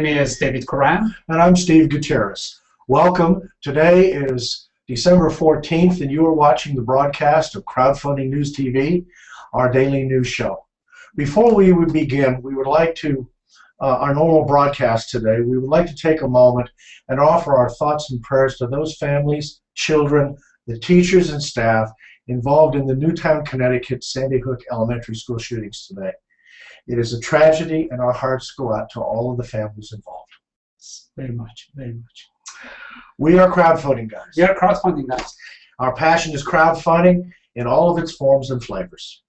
name is David Coran. And I'm Steve Gutierrez. Welcome. Today is December 14th, and you are watching the broadcast of Crowdfunding News TV, our daily news show. Before we would begin, we would like to, our normal broadcast today, we would like to take a moment and offer our thoughts and prayers to those families, children, the teachers and staff involved in the Newtown, Connecticut Sandy Hook Elementary School shootings today. It is a tragedy, and our hearts go out to all of the families involved. Very much, very much. We are crowdfunding guys. We are crowdfunding guys. Our passion is crowdfunding in all of its forms and flavors.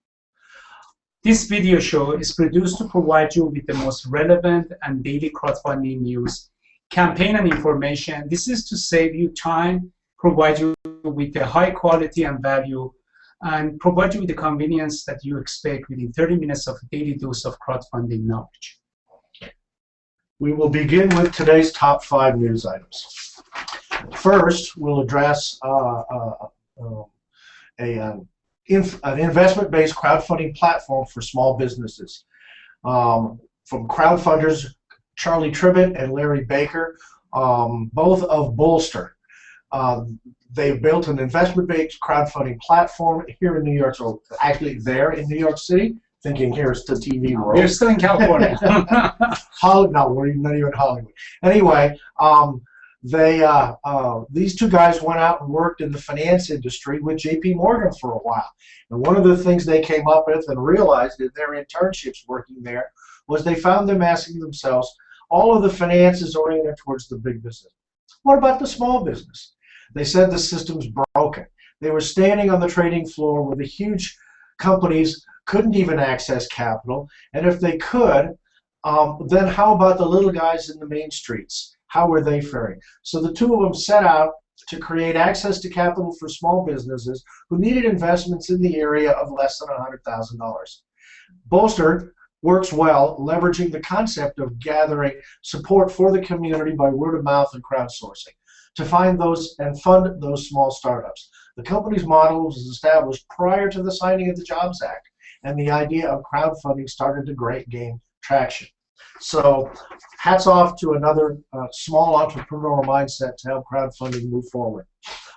This video show is produced to provide you with the most relevant and daily crowdfunding news, campaign and information. This is to save you time, provide you with a high quality and value, and provide you with the convenience that you expect within 30 minutes of a daily dose of crowdfunding knowledge. We will begin with today's top 5 news items. First, we'll address an investment-based crowdfunding platform for small businesses. From crowdfunders Charlie Tribbett and Larry Baker, both of Bolster. They've built an investment-based crowdfunding platform here in New York, so actually there in New York City, thinking here's the TV world. We're still in California. No, we're not even Hollywood. Anyway, these two guys went out and worked in the finance industry with JP Morgan for a while. And one of the things they came up with and realized in their internships working there was they found them asking themselves, all of the finance is oriented towards the big business. What about the small business? They said the system's broken. They were standing on the trading floor where the huge companies couldn't even access capital, and if they could, then how about the little guys in the main streets? How were they faring? So the two of them set out to create access to capital for small businesses who needed investments in the area of less than $100,000. Bolster works well, leveraging the concept of gathering support for the community by word of mouth and crowdsourcing to find those and fund those small startups. The company's model was established prior to the signing of the Jobs Act, and the idea of crowdfunding started to gain traction. So hats off to another small entrepreneurial mindset to help crowdfunding move forward.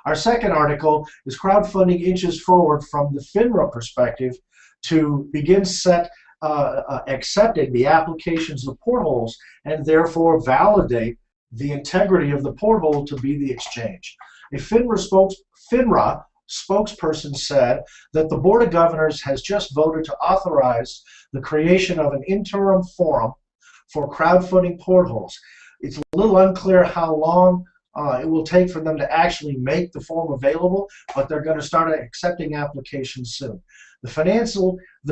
Our second article is crowdfunding inches forward from the FINRA perspective to begin accepting the applications of portholes and therefore validate the integrity of the porthole to be the exchange. A FINRA spokesperson said that the Board of Governors has just voted to authorize the creation of an interim forum for crowdfunding portholes. It's a little unclear how long it will take for them to actually make the form available, but they're going to start accepting applications soon. The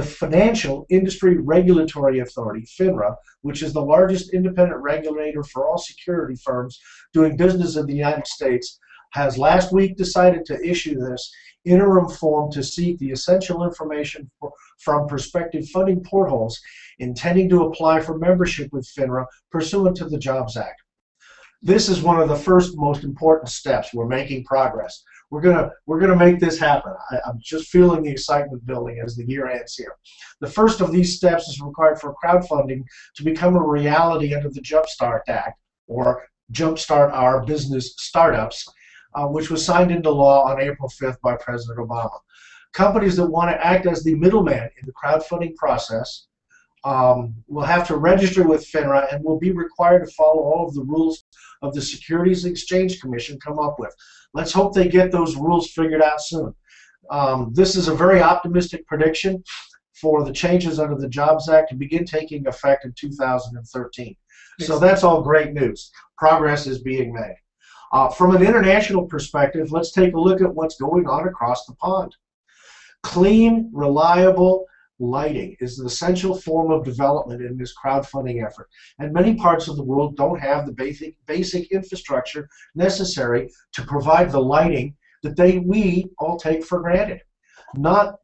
Financial Industry Regulatory Authority, FINRA, which is the largest independent regulator for all security firms doing business in the United States, has last week decided to issue this interim form to seek the essential information from prospective funding portholes intending to apply for membership with FINRA pursuant to the Jobs Act. This is one of the first most important steps. We're making progress. We're gonna make this happen. I'm just feeling the excitement building as the year ends here. The first of these steps is required for crowdfunding to become a reality under the Jumpstart Act, or Jumpstart Our Business Startups, which was signed into law on April 5th by President Obama. Companies that want to act as the middleman in the crowdfunding process will have to register with FINRA and will be required to follow all of the rules of the Securities and Exchange Commission come up with. Let's hope they get those rules figured out soon. This is a very optimistic prediction for the changes under the Jobs Act to begin taking effect in 2013. So that's all great news. Progress is being made. From an international perspective, let's take a look at what's going on across the pond. Clean, reliable lighting is an essential form of development in this crowdfunding effort, and many parts of the world don't have the basic infrastructure necessary to provide the lighting that we all take for granted. Not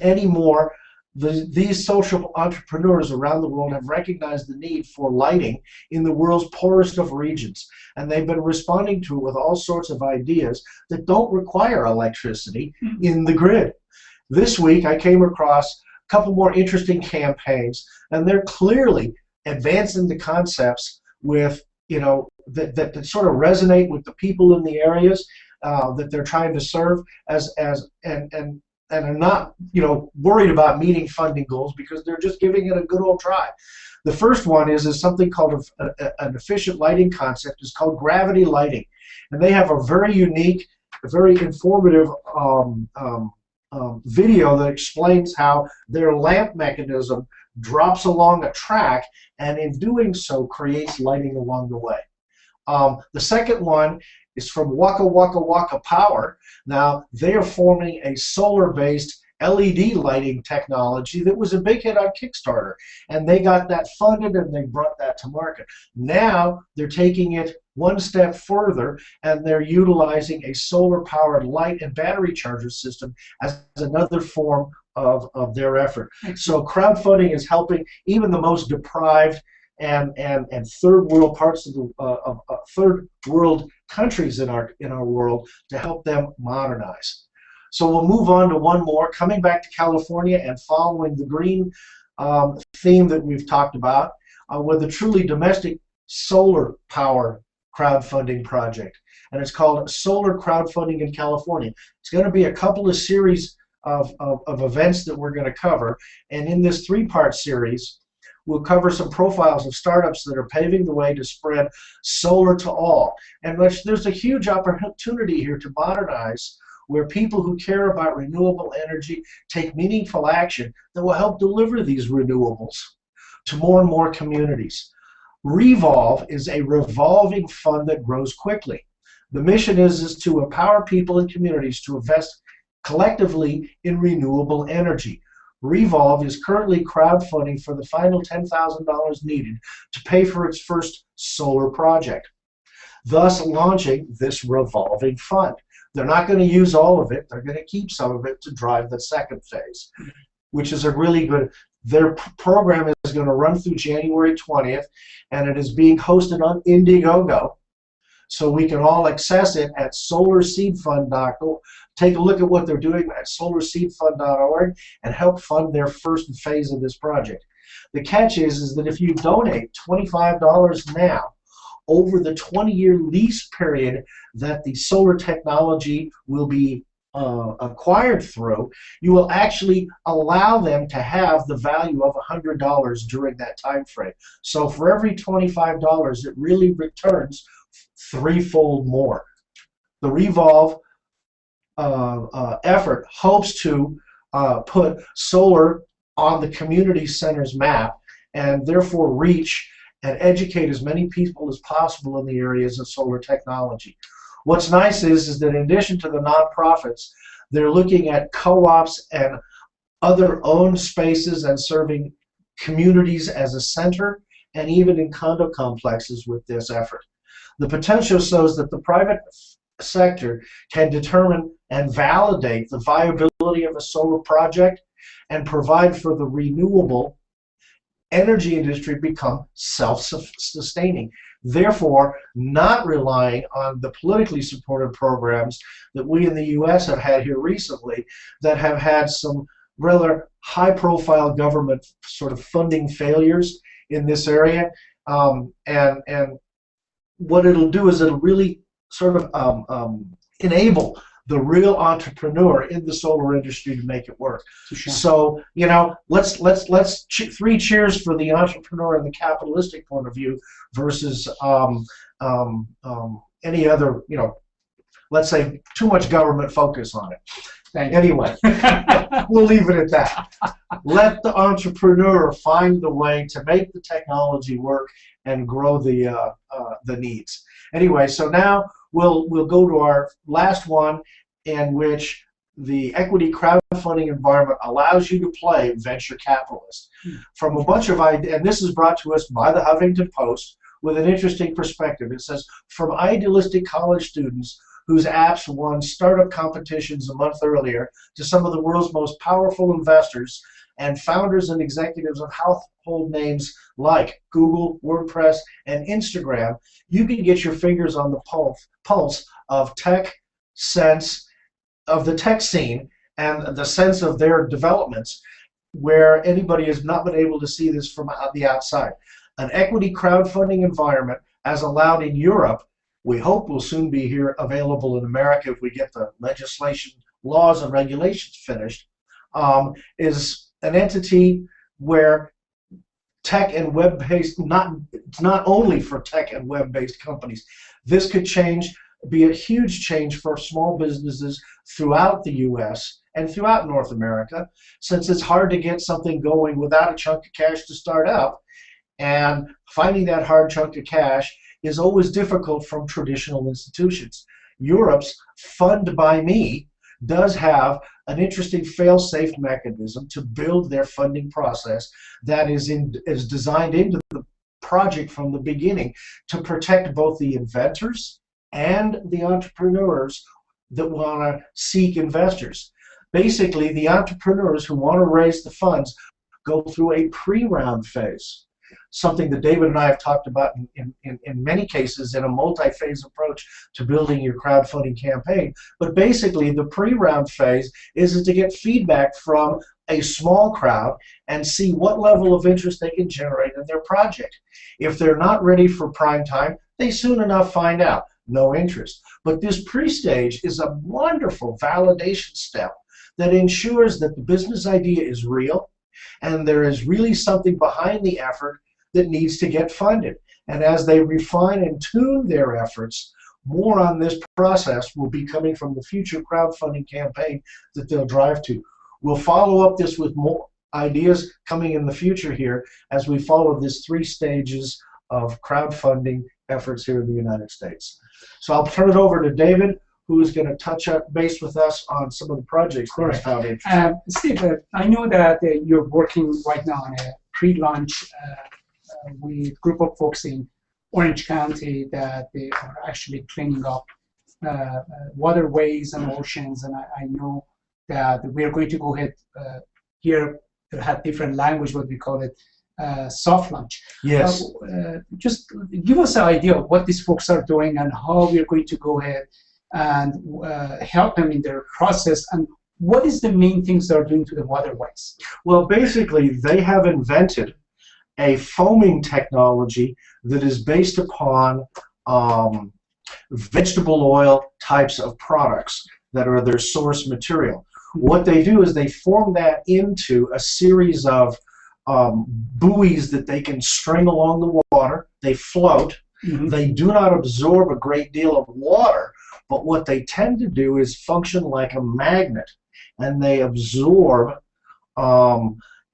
anymore. These social entrepreneurs around the world have recognized the need for lighting in the world's poorest of regions, and they've been responding to it with all sorts of ideas that don't require electricity in the grid. This week I came across a couple more interesting campaigns, and they're clearly advancing the concepts with, that sort of resonate with the people in the areas that they're trying to serve, and are not, worried about meeting funding goals because they're just giving it a good old try. The first one is something called an efficient lighting concept. It's called gravity lighting, and they have a very unique, very informative video that explains how their lamp mechanism drops along a track, and in doing so creates lighting along the way. The second one is from Waka Waka Waka Power. Now, they are forming a solar-based LED lighting technology that was a big hit on Kickstarter, and they got that funded and they brought that to market. Now they're taking it one step further, and they're utilizing a solar-powered light and battery charger system as another form of their effort. So crowdfunding is helping even the most deprived and third world parts of third world countries in our world to help them modernize. So we'll move on to one more, coming back to California and following the green theme that we've talked about, with a truly domestic solar power crowdfunding project, and it's called Solar Crowdfunding in California. It's going to be a couple of series of events that we're going to cover, and in this three-part series we'll cover some profiles of startups that are paving the way to spread solar to all. And there's a huge opportunity here to modernize, where people who care about renewable energy take meaningful action that will help deliver these renewables to more and more communities. Revolve is a revolving fund that grows quickly. The mission is to empower people and communities to invest collectively in renewable energy. Revolve is currently crowdfunding for the final $10,000 needed to pay for its first solar project, thus launching this revolving fund. They're not going to use all of it. They're going to keep some of it to drive the second phase, which is a really good. Their program is going to run through January 20th, and it is being hosted on Indiegogo. So we can all access it at solarseedfund.org. Take a look at what they're doing at solarseedfund.org and help fund their first phase of this project. The catch is that if you donate $25 now, over the 20-year lease period that the solar technology will be acquired through, you will actually allow them to have the value of $100 during that time frame. So for every $25, it really returns threefold more. The Revolve effort hopes to put solar on the community center's map and therefore reach and educate as many people as possible in the areas of solar technology. What's nice is that in addition to the nonprofits, they're looking at co-ops and other owned spaces and serving communities as a center, and even in condo complexes with this effort. The potential shows that the private sector can determine and validate the viability of a solar project and provide for the renewable energy industry become self-sustaining, therefore not relying on the politically supported programs that we in the U.S. have had here recently that have had some rather high-profile government sort of funding failures in this area. And what it'll do is it'll really sort of enable the real entrepreneur in the solar industry to make it work. Sure. So, let's three cheers for the entrepreneur and the capitalistic point of view versus any other, let's say too much government focus on it. Anyway, we'll leave it at that. Let the entrepreneur find the way to make the technology work and grow the needs. Anyway, so now we'll go to our last one, in which the equity crowdfunding environment allows you to play venture capitalist. From a bunch of ideas, and this is brought to us by the Huffington Post with an interesting perspective. It says, from idealistic college students whose apps won startup competitions a month earlier to some of the world's most powerful investors and founders and executives of household names like Google, WordPress, and Instagram, you can get your fingers on the pulse of the tech scene and the sense of their developments, where anybody has not been able to see this from the outside. an equity crowdfunding environment as allowed in Europe, we hope will soon be here available in America if we get the legislation, laws, and regulations finished, is an entity where tech and web-based, it's not only for tech and web-based companies. This could be a huge change for small businesses throughout the U.S. and throughout North America, since it's hard to get something going without a chunk of cash to start out. And finding that hard chunk of cash is always difficult from traditional institutions. Europe's Fund by Me does have an interesting fail-safe mechanism to build their funding process that is designed into the project from the beginning to protect both the inventors and the entrepreneurs that want to seek investors. Basically, the entrepreneurs who want to raise the funds go through a pre-round phase, something that David and I have talked about in many cases in a multi-phase approach to building your crowdfunding campaign. But basically, the pre-round phase is to get feedback from a small crowd and see what level of interest they can generate in their project. If they're not ready for prime time, they soon enough find out, no interest. But this pre-stage is a wonderful validation step that ensures that the business idea is real and there is really something behind the effort that needs to get funded. And as they refine and tune their efforts, more on this process will be coming from the future crowdfunding campaign that they'll drive to. We'll follow up this with more ideas coming in the future here as we follow this 3 stages of crowdfunding efforts here in the United States. So I'll turn it over to David, who is going to touch up base with us on some of the projects that he's found interesting. Steve, I know that you're working right now on a pre-launch with a group of folks in Orange County that they are actually cleaning up waterways and oceans, and I know that we're going to go ahead here to have different language, what we call it, soft launch. Yes. Just give us an idea of what these folks are doing and how we're going to go ahead and help them in their process, and what is the main things they're doing to the waterways? Well, basically, they have invented a foaming technology that is based upon vegetable oil types of products that are their source material. What they do is they form that into a series of buoys that they can string along the water. They float. Mm-hmm. They do not absorb a great deal of water, but what they tend to do is function like a magnet, and they absorb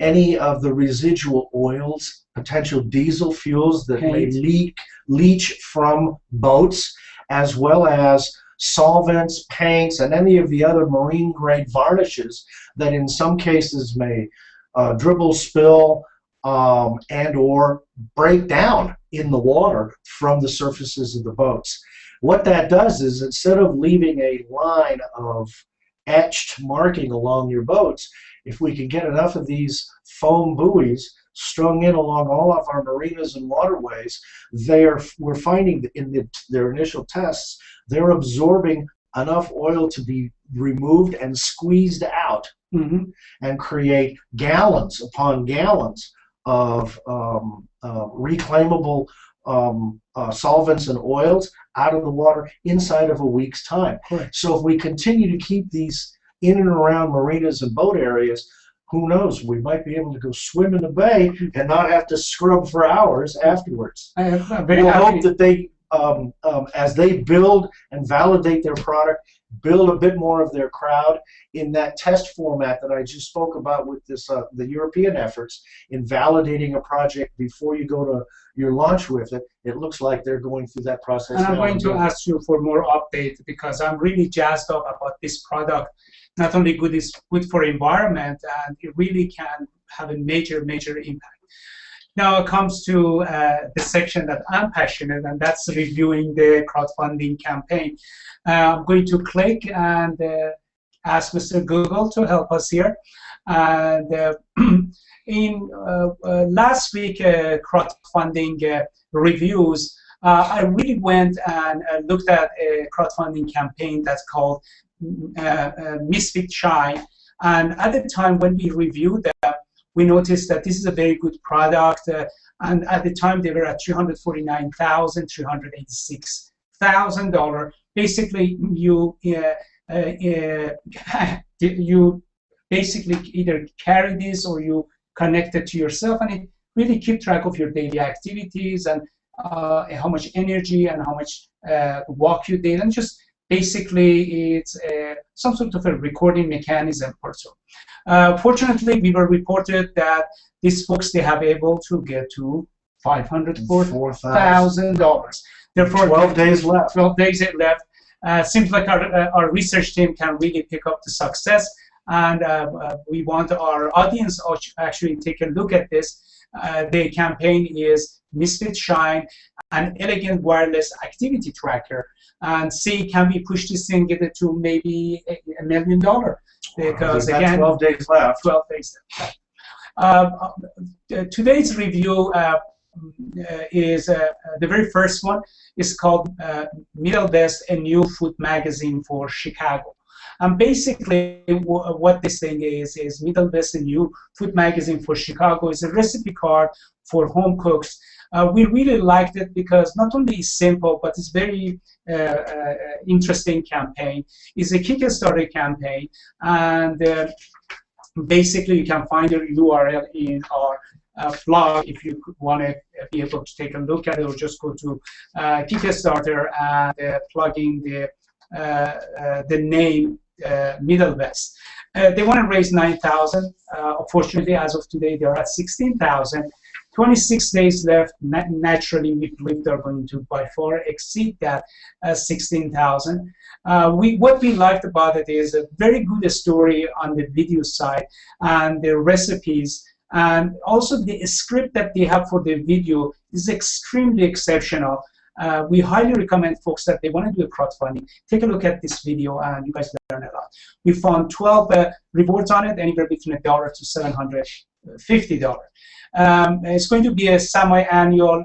any of the residual oils, potential diesel fuels that may leach from boats, as well as solvents, paints, and any of the other marine-grade varnishes that in some cases may dribble, spill, and or break down in the water from the surfaces of the boats. What that does is, instead of leaving a line of etched marking along your boats, if we can get enough of these foam buoys strung in along all of our marinas and waterways, we're finding that in their initial tests, they're absorbing enough oil to be removed and squeezed out, mm-hmm. and create gallons upon gallons of reclaimable solvents and oils out of the water inside of a week's time. Correct. So if we continue to keep these in and around marinas and boat areas, who knows, we might be able to go swim in the bay and not have to scrub for hours afterwards. I'm we'll hope that they, as they build and validate their product, build a bit more of their crowd in that test format that I just spoke about with this, the European efforts in validating a project before you go to your launch with it. It looks like they're going through that process. And I'm going to ask you for more update, because I'm really jazzed up about this product. Not only good is good for environment, and it really can have a major impact. Now it comes to the section that I'm passionate, and that's reviewing the crowdfunding campaign. I'm going to click and ask Mr. Google to help us here. And in last week crowdfunding reviews, I really went and looked at a crowdfunding campaign that's called Misfit Shine. And at the time when we reviewed them, we noticed that this is a very good product, and at the time they were at $349,000, $386,000. Basically, you you basically either carry this or you connect it to yourself, and it really keep track of your daily activities and how much energy and how much walk you did, and just basically it's some sort of a recording mechanism or so. Fortunately, we were reported that these folks, they have able to get to $504,000. Therefore, 12 days left. 12 days left. Seems like our research team can really pick up the success, and we want our audience actually take a look at this. The campaign is Misfit Shine, an elegant wireless activity tracker, and see, can we push this thing, get it to maybe $1 million? Because again, 12 days left. 12 days left. Today's review is the very first one is called Middle West, a new food magazine for Chicago. And basically what this thing is Middle West, a new food magazine for Chicago, is a recipe card for home cooks. We really liked it because not only is simple, but it's very interesting campaign. It's a Kickstarter campaign, and basically you can find the URL in our blog if you want to be able to take a look at it, or just go to Kickstarter and plug in the name Middle West. They want to raise $9,000. Unfortunately, as of today, they're at $16,000. 26 days left. Naturally, we believe they're going to by far exceed that $16,000. What we liked about it is a very good story on the video side and the recipes, and also the script that they have for the video is extremely exceptional. We highly recommend folks that they want to do a crowdfunding. Take a look at this video and you guys learn a lot. We found 12 rewards on it, anywhere between $1 to $750. It's going to be a semi-annual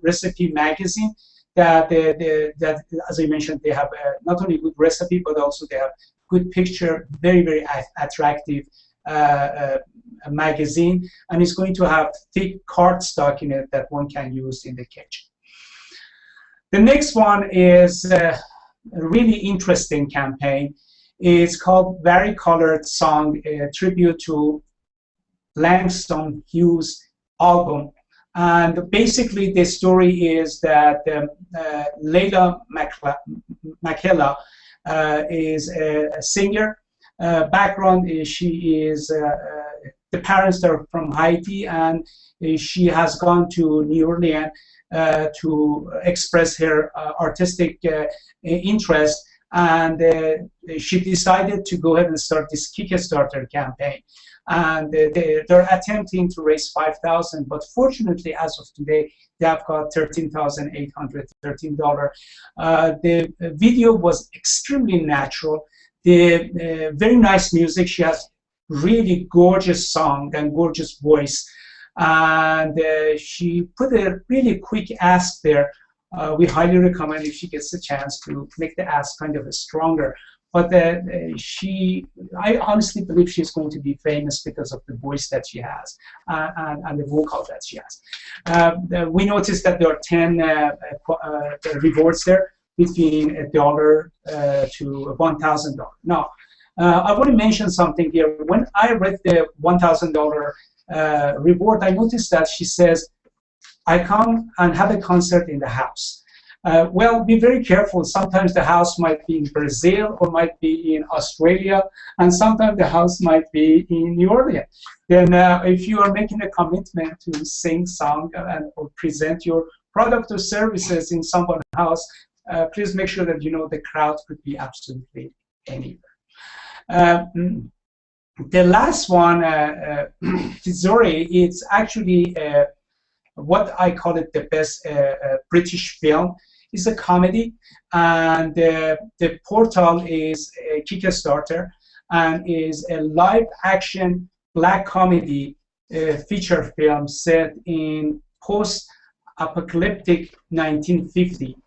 recipe magazine that, as I mentioned, they have not only good recipe, but also they have good picture, very, very attractive magazine, and it's going to have thick cardstock in it that one can use in the kitchen. The next one is a really interesting campaign. It's called Varicolored Song, a tribute to Langston Hughes' album. And basically the story is that Layla McKella is a singer. Background is she is, the parents are from Haiti, and she has gone to New Orleans to express her artistic interest, and she decided to go ahead and start this Kickstarter campaign. And they're attempting to raise $5,000, but fortunately, as of today, they have got $13,813. The video was extremely natural. The very nice music. She has really gorgeous song and gorgeous voice, and she put a really quick ask there. We highly recommend, if she gets a chance, to make the ask kind of stronger. But I honestly believe she's going to be famous because of the voice that she has and the vocal that she has. We noticed that there are 10 rewards there, between $1 to $1,000. Now, I want to mention something here. When I read the $1,000 reward, I noticed that she says, I come and have a concert in the house. Well, be very careful. Sometimes the house might be in Brazil or might be in Australia, and sometimes the house might be in New Orleans. Then if you are making a commitment to sing, song, or present your product or services in someone's house, please make sure that you know the crowd could be absolutely anywhere. The last one, Zori, it's actually what I call it the best British film. It's a comedy, and the portal is a Kickstarter, and is a live-action black comedy feature film set in post-apocalyptic 1950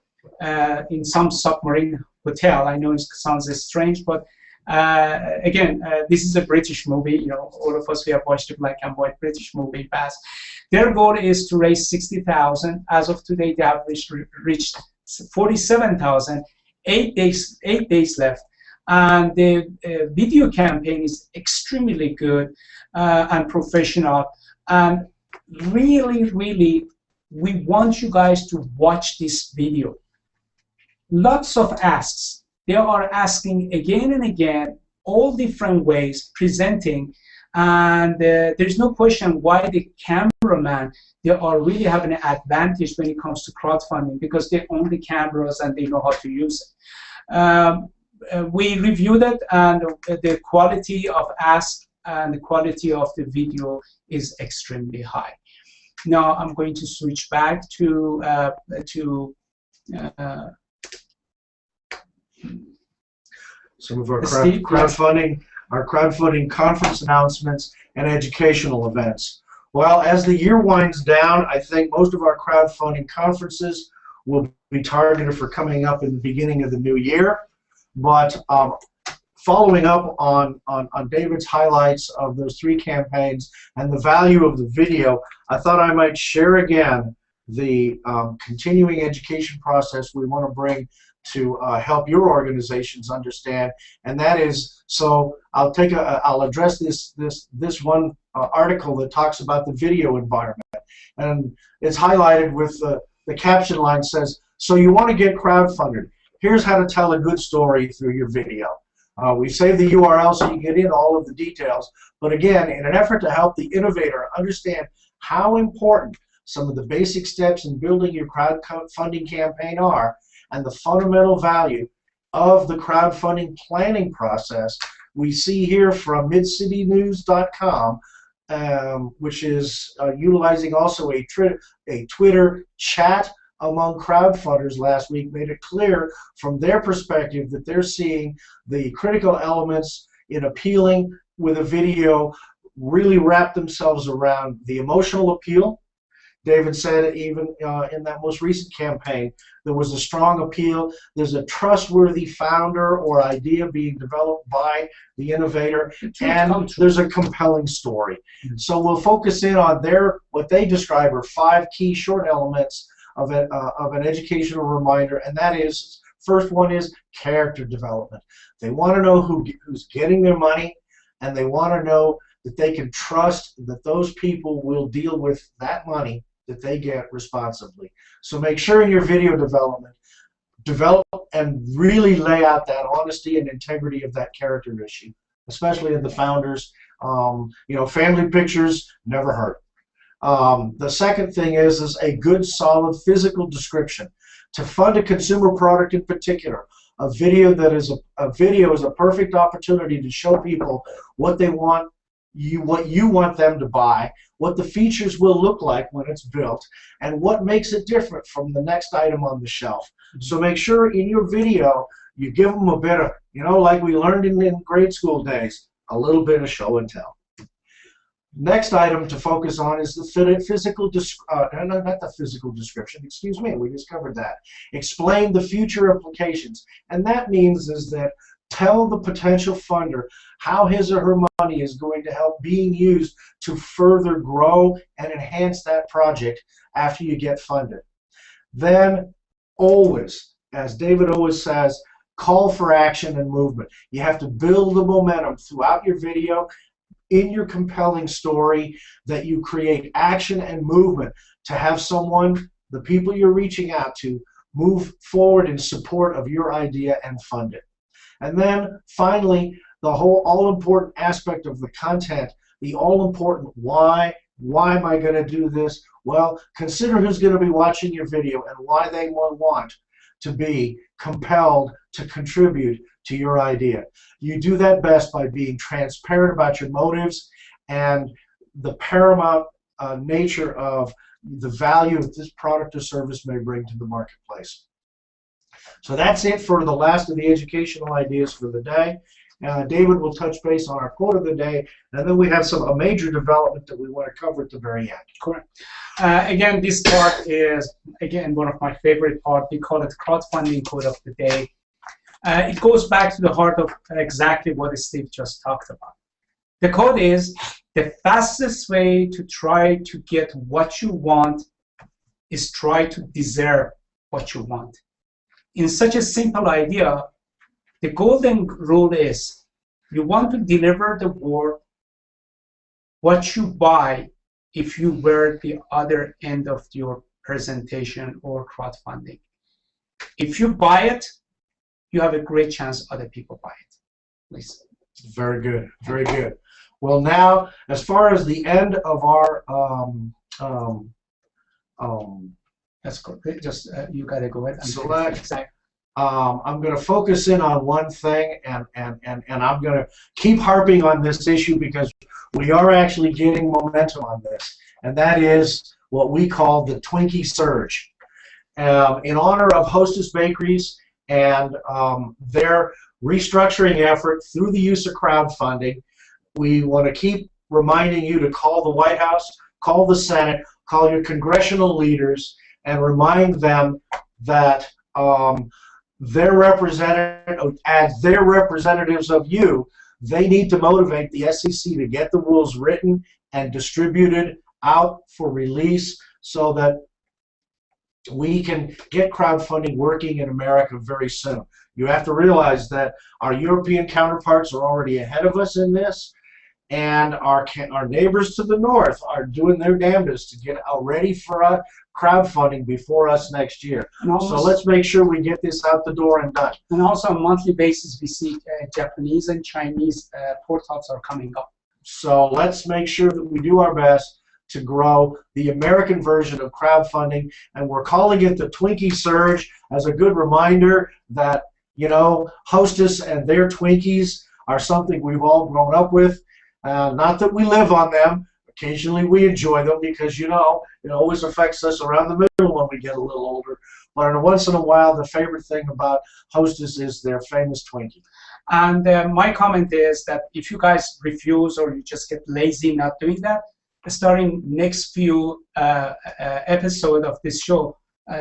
in some submarine hotel. I know it sounds strange, but Again, this is a British movie. You know, all of us, we have watched a black and white British movie past. Their goal is to raise 60,000. As of today, they have reached 47,000. 8 days left, and the video campaign is extremely good and professional. And really, we want you guys to watch this video. Lots of asks. They are asking again and again, all different ways, presenting, and there's no question why the cameraman, they are really having an advantage when it comes to crowdfunding, because they own the cameras and they know how to use it. We reviewed it, and the quality of ask and the quality of the video is extremely high. Now I'm going to switch back to some of our crowdfunding conference announcements and educational events. Well, as the year winds down, I think most of our crowdfunding conferences will be targeted for coming up in the beginning of the new year. But following up on David's highlights of those 3 campaigns and the value of the video, I thought I might share again the continuing education process we want to bring to help your organizations understand, and that is, so I'll address this one article that talks about the video environment, and it's highlighted with the caption line says, so you want to get crowdfunded, here's how to tell a good story through your video. We saved the URL so you can get into all of the details, but again, in an effort to help the innovator understand how important some of the basic steps in building your crowdfunding campaign are, and the fundamental value of the crowdfunding planning process, we see here from midcitynews.com, which is utilizing also a Twitter chat among crowdfunders last week, made it clear from their perspective that they're seeing the critical elements in appealing with a video really wrap themselves around the emotional appeal. David said even in that most recent campaign, there was a strong appeal. There's a trustworthy founder or idea being developed by the innovator, and there's a compelling story. So we'll focus in on what they describe are 5 key short elements of an educational reminder, and that is, first one is character development. They want to know who's getting their money, and they want to know that they can trust that those people will deal with that money that they get responsibly. So make sure in your video development, develop and really lay out that honesty and integrity of that character issue, especially in the founders. You know, family pictures never hurt. The second thing is a good, solid physical description. To fund a consumer product in particular, a video is a perfect opportunity to show people what they want, what you want them to buy, what the features will look like when it's built, and what makes it different from the next item on the shelf. So make sure in your video you give them a bit of, you know, like we learned in grade school days, a little bit of show and tell. Next item to focus on is the physical, not the physical description, excuse me, we just covered that. Explain the future implications, and that means is that tell the potential funder how his or her money is going to help being used to further grow and enhance that project after you get funded. Then always, as David always says, call for action and movement. You have to build the momentum throughout your video, in your compelling story, that you create action and movement to have someone, the people you're reaching out to, move forward in support of your idea and fund it. And then finally, the whole all-important aspect of the content, the all-important why am I going to do this? Well, consider who's going to be watching your video and why they will want to be compelled to contribute to your idea. You do that best by being transparent about your motives and the paramount nature of the value that this product or service may bring to the marketplace. So that's it for the last of the educational ideas for the day. David will touch base on our quote of the day, and then we have a major development that we want to cover at the very end. Correct. Again, this part is, again, one of my favorite parts. We call it crowdfunding quote of the day. It goes back to the heart of exactly what Steve just talked about. The code is the fastest way to try to get what you want is try to deserve what you want. In such a simple idea, the golden rule is you want to deliver the world what you buy if you were at the other end of your presentation or crowdfunding. If you buy it, you have a great chance other people buy it. Please. Very good, very good. Well, now, as far as the end of our That's good. Just you gotta go ahead and select. I'm going to focus in on one thing, and I'm going to keep harping on this issue because we are actually getting momentum on this, and that is what we call the Twinkie Surge. In honor of Hostess Bakeries and their restructuring effort through the use of crowdfunding, we want to keep reminding you to call the White House, call the Senate, call your congressional leaders, and remind them that their representatives of you, they need to motivate the SEC to get the rules written and distributed out for release so that we can get crowdfunding working in America very soon. You have to realize that our European counterparts are already ahead of us in this, and our neighbors to the north are doing their damnedest to get ready for crowdfunding before us next year. So let's make sure we get this out the door and done. And also on a monthly basis, we see Japanese and Chinese portals are coming up. So let's make sure that we do our best to grow the American version of crowdfunding, and we're calling it the Twinkie Surge as a good reminder that, you know, Hostess and their Twinkies are something we've all grown up with. Not that we live on them. Occasionally we enjoy them because, you know, it always affects us around the middle when we get a little older. But once in a while, the favorite thing about Hostess is their famous Twinkie. And my comment is that if you guys refuse or you just get lazy not doing that, starting next few episodes of this show,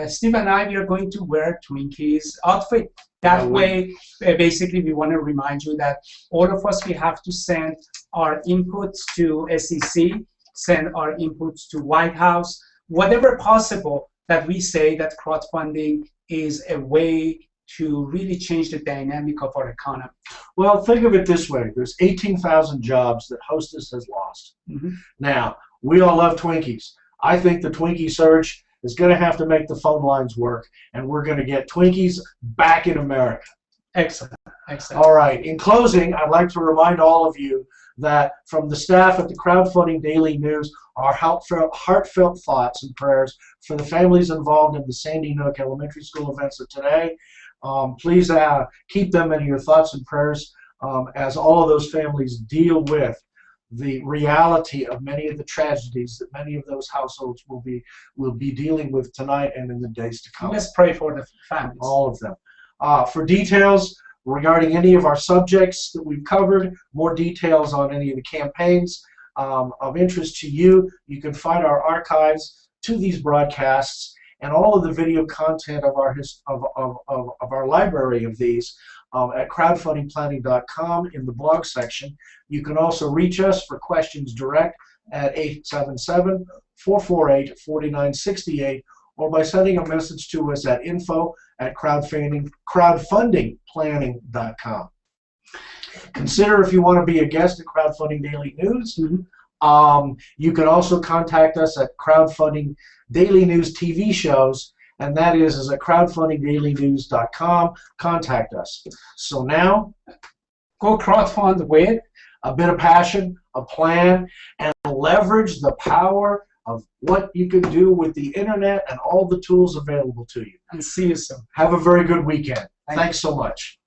Steve and I, we are going to wear Twinkies outfit. That way, basically, we want to remind you that all of us, we have to send our inputs to SEC, send our inputs to White House, whatever possible that we say that crowdfunding is a way to really change the dynamic of our economy. Well, think of it this way. There's 18,000 jobs that Hostess has lost. Now, we all love Twinkies. I think the Twinkie Surge is going to have to make the phone lines work, and we're going to get Twinkies back in America. Excellent. Excellent. All right. In closing, I'd like to remind all of you that from the staff at the Crowdfunding Daily News, our heartfelt thoughts and prayers for the families involved in the Sandy Hook Elementary School events of today. Please keep them in your thoughts and prayers as all of those families deal with the reality of many of the tragedies that many of those households will be dealing with tonight and in the days to come. Let's pray for the families. All of them. For details regarding any of our subjects that we've covered, more details on any of the campaigns of interest to you, you can find our archives to these broadcasts and all of the video content of our library of these at crowdfundingplanning.com in the blog section. You can also reach us for questions direct at 877-448-4968 or by sending a message to us at info@crowdfundingplanning.com. Consider if you want to be a guest at Crowdfunding Daily News. You can also contact us at Crowdfunding Daily News TV shows, and that is at crowdfundingdailynews.com. Contact us. So now, go crowdfund with a bit of passion, a plan, and leverage the power of what you can do with the internet and all the tools available to you. And see you soon. Have a very good weekend. Thanks so much.